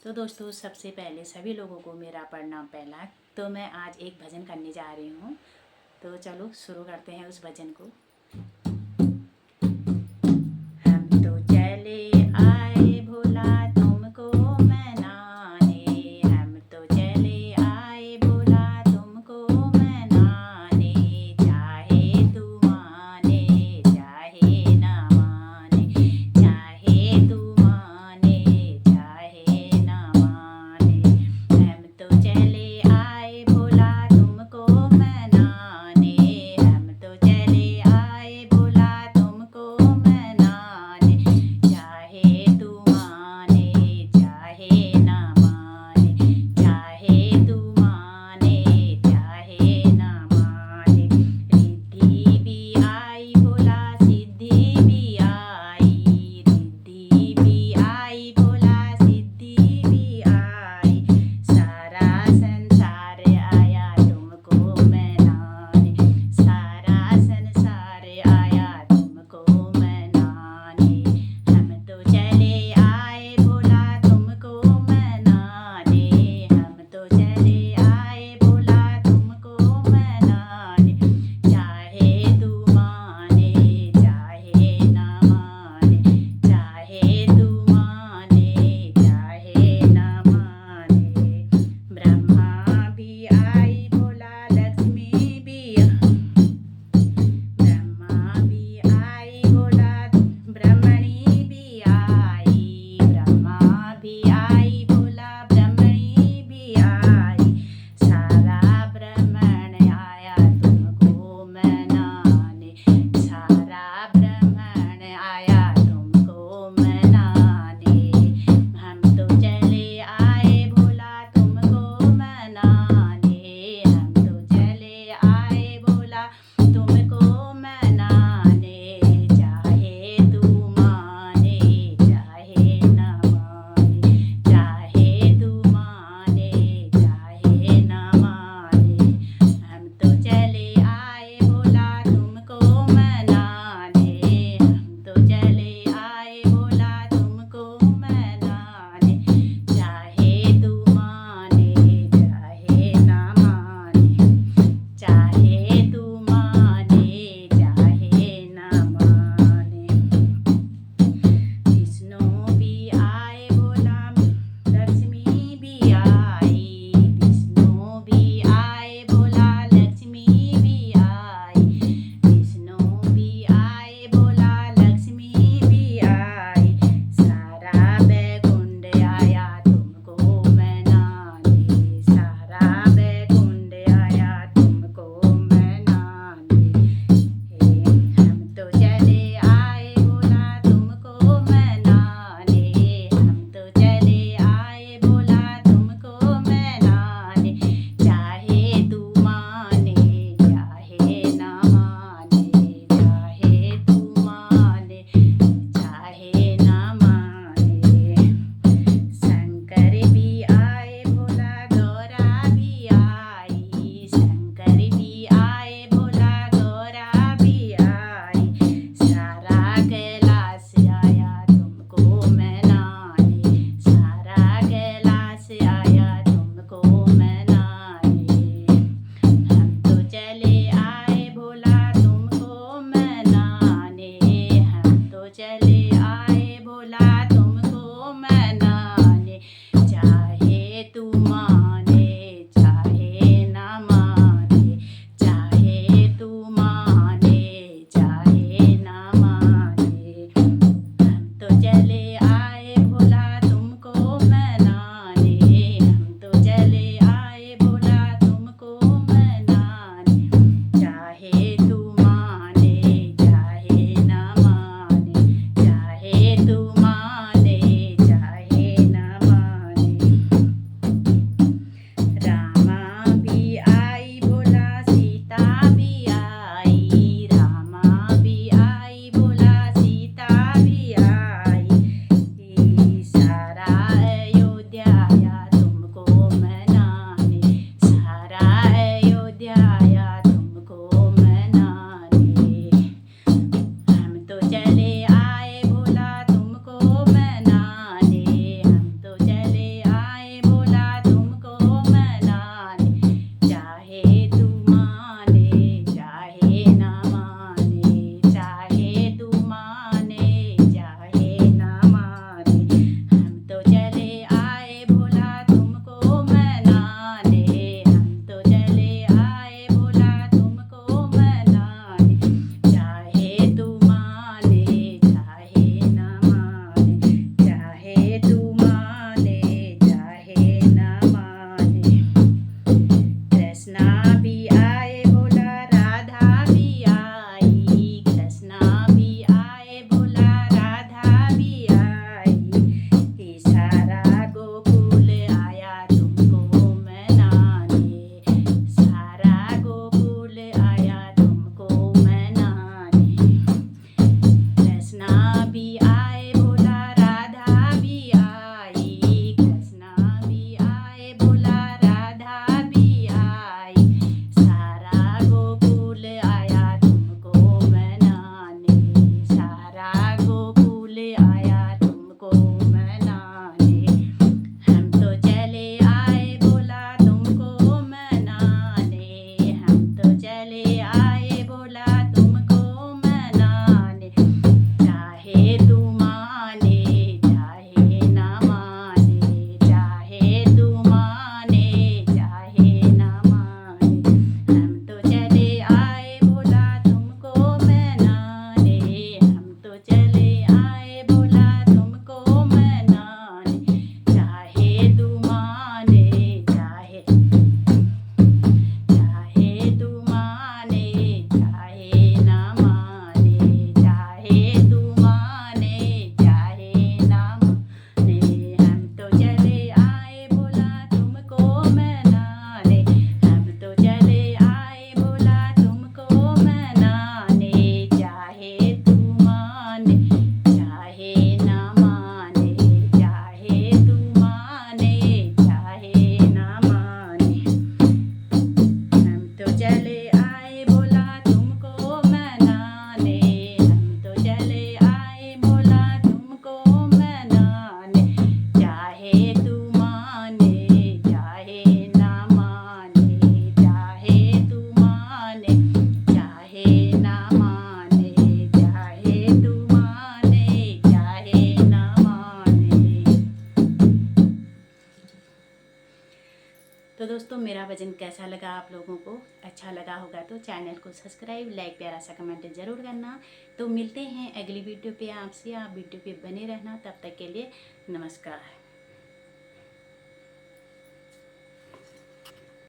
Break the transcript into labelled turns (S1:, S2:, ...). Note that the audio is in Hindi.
S1: तो दोस्तों सबसे पहले सभी लोगों को मेरा प्रणाम पहला। तो मैं आज एक भजन करने जा रही हूँ। तो चलो शुरू करते हैं उस भजन को। हम तो चले आए भोला तुमको मनाने, हम तो चले आए भोला तुमको मनाने, चाहे तू माने चाहे न माने, चाहे तू माने चाहे न माने। हम तो चले आए भोला तुमको मनाने, हम तो चले आए भोला तुमको मनाने, चाहे तू तो दोस्तों मेरा भजन कैसा लगा आप लोगों को, अच्छा लगा होगा तो चैनल को सब्सक्राइब, लाइक, प्यारा सा कमेंट ज़रूर करना। तो मिलते हैं अगली वीडियो पे आपसे, आप वीडियो पे बने रहना। तब तक के लिए नमस्कार।